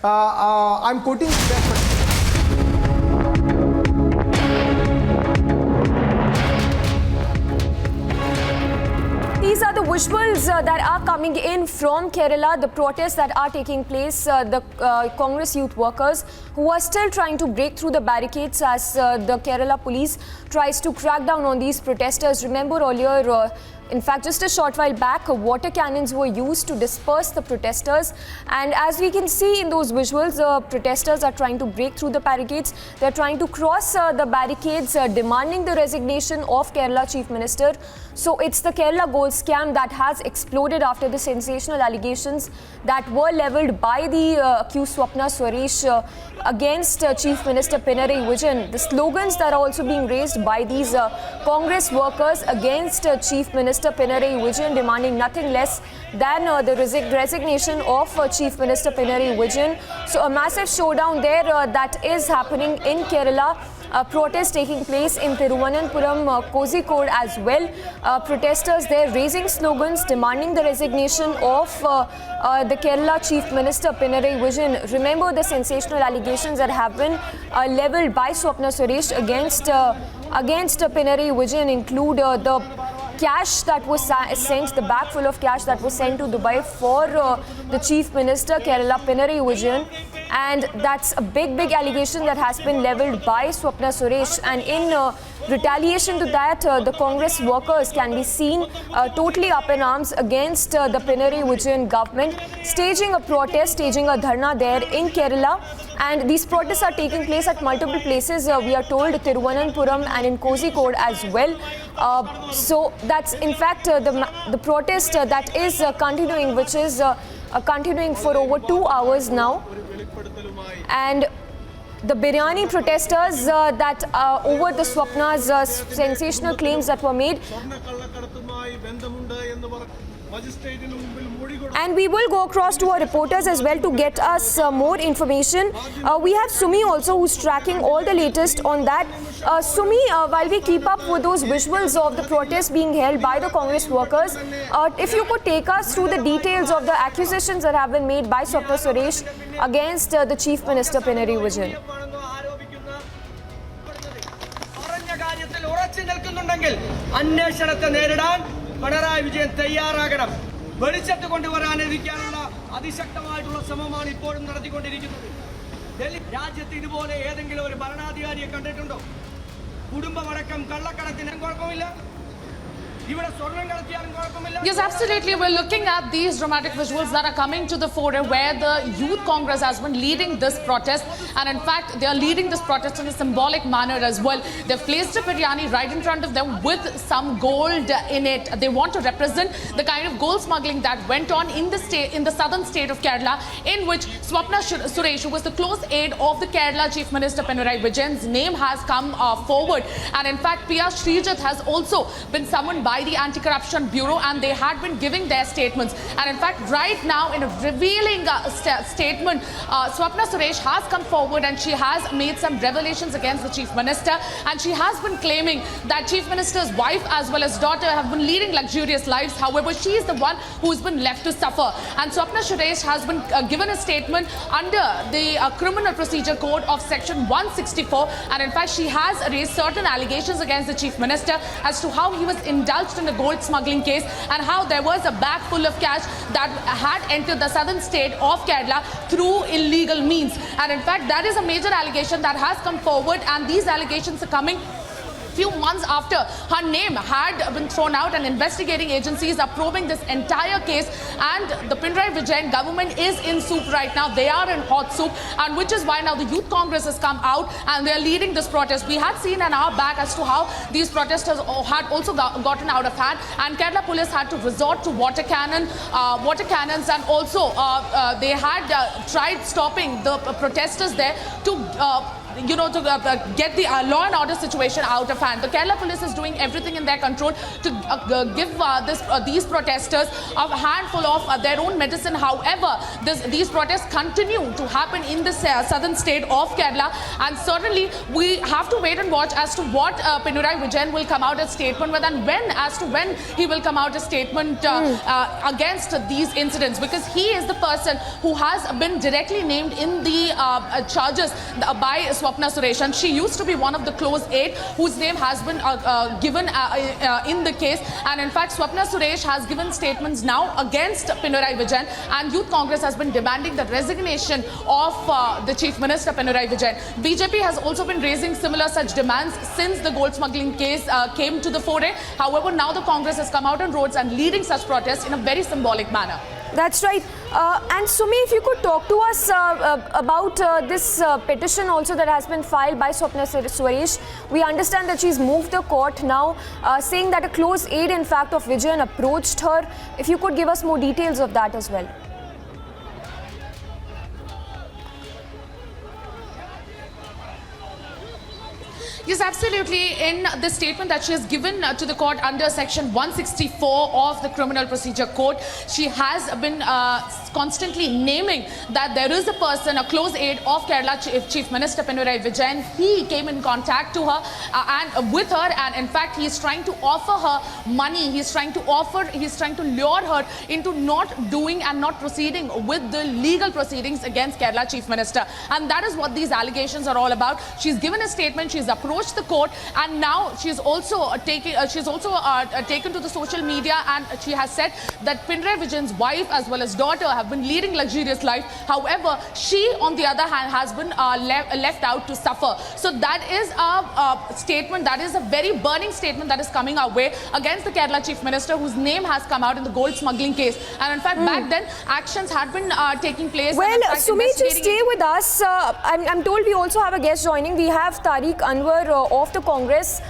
I'm quoting that. These are the visuals that are coming in from Kerala, the protests that are taking place, the Congress youth workers who are still trying to break through the barricades as the Kerala police tries to crack down on these protesters. Remember earlier, in fact, just a short while back, water cannons were used to disperse the protesters. And as we can see in those visuals, protesters are trying to break through the barricades. They're trying to cross the barricades, demanding the resignation of Kerala Chief Minister. So it's the Kerala gold scam that has exploded after the sensational allegations that were leveled by the accused Swapna Suresh against Chief Minister Pinarayi Vijayan. The slogans that are also being raised by these Congress workers against Chief Minister Pinarayi Vijayan, demanding nothing less than the resignation of Chief Minister Pinarayi Vijayan. So a massive showdown there that is happening in Kerala. Protests taking place in Thiruvananthapuram, Kozhikode as well. Protesters there raising slogans demanding the resignation of the Kerala Chief Minister Pinarayi Vijayan. Remember the sensational allegations that have been leveled by Swapna Suresh against Pinarayi Vijayan include the cash that was sent, the bag full of cash that was sent to Dubai for the Chief Minister Kerala Pinarayi Vijayan. And that's a big allegation that has been leveled by Swapna Suresh. And in retaliation to that, the Congress workers can be seen totally up in arms against the Pinarayi Vijayan government, staging a protest, staging a dharna there in Kerala. And these protests are taking place at multiple places. We are told Thiruvananthapuram and in Kozhikode as well. So that's in fact the protest that is continuing, which is continuing for over 2 hours now. And the Biryani protesters that over the Swapna's sensational claims that were made. And we will go across to our reporters as well to get us more information. We have Sumi also, who's tracking all the latest on that. Sumi, while we keep up with those visuals of the protests being held by the Congress workers, if you could take us through the details of the accusations that have been made by Swapna Suresh against the Chief Minister Pinarayi Vijayan. Pinarayi Vijayan തയ്യാറാകണം വെളിച്ചത്ത് കൊണ്ടുവരാനിരിക്കാനുള്ള അതിശക്തമായിട്ടുള്ള ശ്രമമാണ് ഇപ്പോഴും നടത്തിക്കൊണ്ടിരിക്കുന്നത്. ഡൽഹി രാജ്യത്ത് ഇതുപോലെ ഏതെങ്കിലും ഒരു ഭരണാധികാരിയെ കണ്ടിട്ടുണ്ടോ? കുടുംബമടക്കം കള്ളക്കടത്തിന് കുഴപ്പമില്ല. Yes, absolutely. We're looking at these dramatic visuals that are coming to the fore where the Youth Congress has been leading this protest. And in fact, they are leading this protest in a symbolic manner as well. They've placed a biryani right in front of them with some gold in it. They want to represent the kind of gold smuggling that went on in the southern state of Kerala, in which Swapna Suresh, who was the close aide of the Kerala Chief Minister Pinarayi Vijayan's name has come forward. And in fact, P.R. Srijat has also been summoned by the Anti-Corruption Bureau, and they had been giving their statements. And in fact, right now, in a revealing statement, Swapna Suresh has come forward and she has made some revelations against the Chief Minister. And she has been claiming that Chief Minister's wife as well as daughter have been leading luxurious lives. However, she is the one who's been left to suffer. And Swapna Suresh has been given a statement under the Criminal Procedure Code of Section 164. And in fact, she has raised certain allegations against the Chief Minister as to how he was indulged in a gold smuggling case and how there was a bag full of cash that had entered the southern state of Kerala through illegal means. And in fact, that is a major allegation that has come forward, and these allegations are coming few months after her name had been thrown out, and investigating agencies are probing this entire case. And the Pinarayi Vijayan government is in soup right now. They are in hot soup, and which is why now the Youth Congress has come out and they are leading this protest. We had seen an hour back as to how these protesters had also gotten out of hand, and Kerala police had to resort to water cannons, and also they had tried stopping the protesters there to get the law and order situation out of hand. The Kerala police is doing everything in their control to give these protesters a handful of their own medicine. However, these protests continue to happen in the southern state of Kerala, and certainly we have to wait and watch as to what Pinarayi Vijayan will come out a statement with, and when he will come out a statement against these incidents, because he is the person who has been directly named in the charges by Swapna Suresh, and she used to be one of the close 8 whose name has been given in the case. And in fact, Swapna Suresh has given statements now against Pinarayi Vijayan, and Youth Congress has been demanding the resignation of the Chief Minister Pinarayi Vijayan. BJP has also been raising similar such demands since the gold smuggling case came to the fore. However, now the Congress has come out on roads and leading such protests in a very symbolic manner. That's right. And Sumi, if you could talk to us about this petition also that has been filed by Swapna Suresh. We understand that she's moved the court now, saying that a close aide, in fact, of Vijayan approached her. If you could give us more details of that as well. Yes, absolutely. In the statement that she has given to the court under section 164 of the Criminal Procedure Code, she has been constantly naming that there is a person, a close aide of Kerala Chief Minister Pinarayi Vijayan. He came in contact to her and with her, and in fact, he is trying to offer her money. He's trying to lure her into not doing and not proceeding with the legal proceedings against Kerala Chief Minister. And that is what these allegations are all about. She's given a statement, she's approached the court, and now she's also taken to the social media, and she has said that Pinarayi Vijayan's wife as well as daughter have been leading luxurious life. However, she on the other hand has been left out to suffer. So that is a statement, that is a very burning statement that is coming our way against the Kerala Chief Minister, whose name has come out in the gold smuggling case. And in fact, back then actions had been taking place. Well, Sumi, just stay with us. I'm told we also have a guest joining. We have Tariq Anwar of the Congress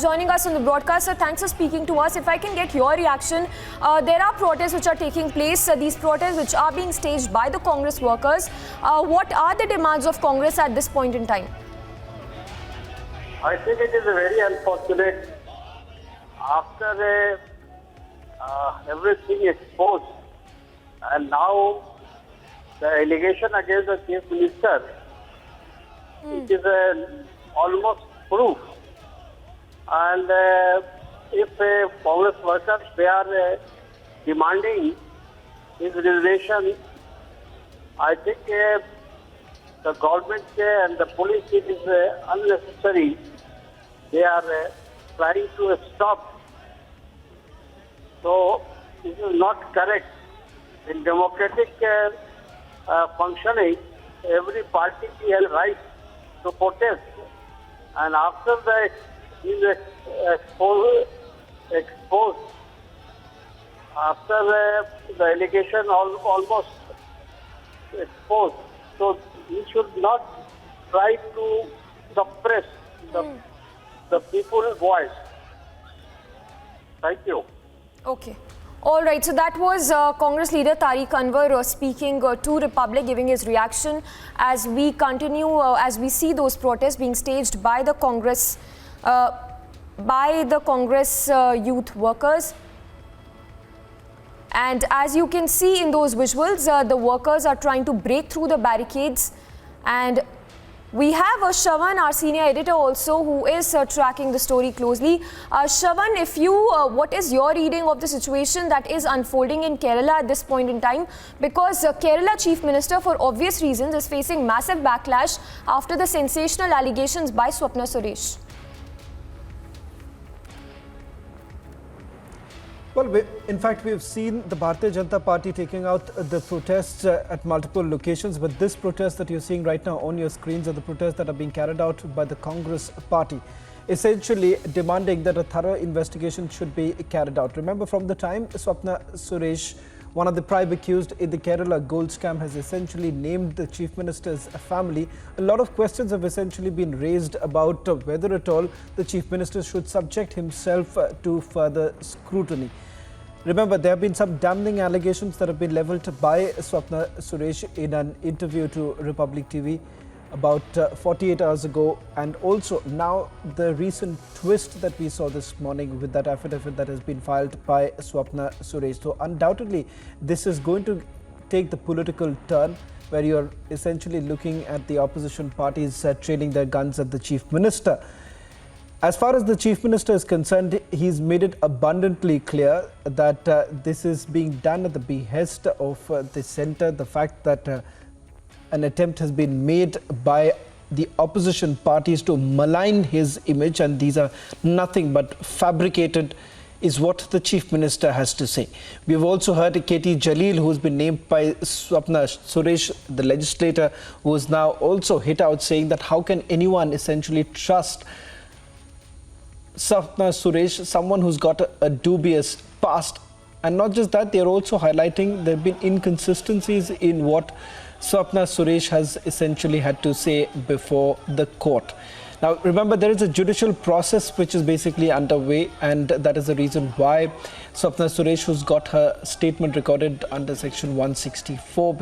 joining us on the broadcast. So thanks for speaking to us. If I can get your reaction, there are protests which are taking place, these protests which are being staged by the Congress workers. What are the demands of Congress at this point in time? I think it is very unfortunate after everything exposed, and now the allegation against the Chief Minister, it is almost proof. And if Congress workers, they are demanding his resignation, I think the government and the police, it is unnecessary. They are trying to stop. So this is not correct. In democratic functioning, every party has right to protest. And after the exposed, after the allegation almost exposed, so we should not try to suppress the people's voice. Thank you. Okay. All right, so that was Congress leader Tariq Anwar speaking to Republic, giving his reaction as we continue, as we see those protests being staged by the Congress youth workers. And as you can see in those visuals, the workers are trying to break through the barricades, and we have Shravan, our senior editor also, who is tracking the story closely. Shravan, what is your reading of the situation that is unfolding in Kerala at this point in time? Because Kerala Chief Minister, for obvious reasons, is facing massive backlash after the sensational allegations by Swapna Suresh. Well, in fact, we have seen the Bharatiya Janata Party taking out the protests at multiple locations, but this protest that you're seeing right now on your screens are the protests that are being carried out by the Congress Party, essentially demanding that a thorough investigation should be carried out. Remember, from the time Swapna Suresh, one of the prime accused in the Kerala gold scam, has essentially named the Chief Minister's family, a lot of questions have essentially been raised about whether at all the Chief Minister should subject himself to further scrutiny. Remember, there have been some damning allegations that have been levelled by Swapna Suresh in an interview to Republic TV. about 48 hours ago, and also now the recent twist that we saw this morning with that affidavit that has been filed by Swapna Suresh. So undoubtedly this is going to take the political turn where you're essentially looking at the opposition parties trailing their guns at the Chief Minister. As far as the Chief Minister is concerned, he's made it abundantly clear that this is being done at the behest of the centre. The fact that an attempt has been made by the opposition parties to malign his image, and these are nothing but fabricated, is what the Chief Minister has to say. We've also heard KT Jalil, who's been named by Swapna Suresh, the legislator, who is now also hit out saying that how can anyone essentially trust Swapna Suresh, someone who's got a dubious past. And not just that, they're also highlighting there have been inconsistencies in what Swapna Suresh has essentially had to say before the court. Now, remember, there is a judicial process which is basically underway, and that is the reason why Swapna Suresh, who's got her statement recorded under Section 164,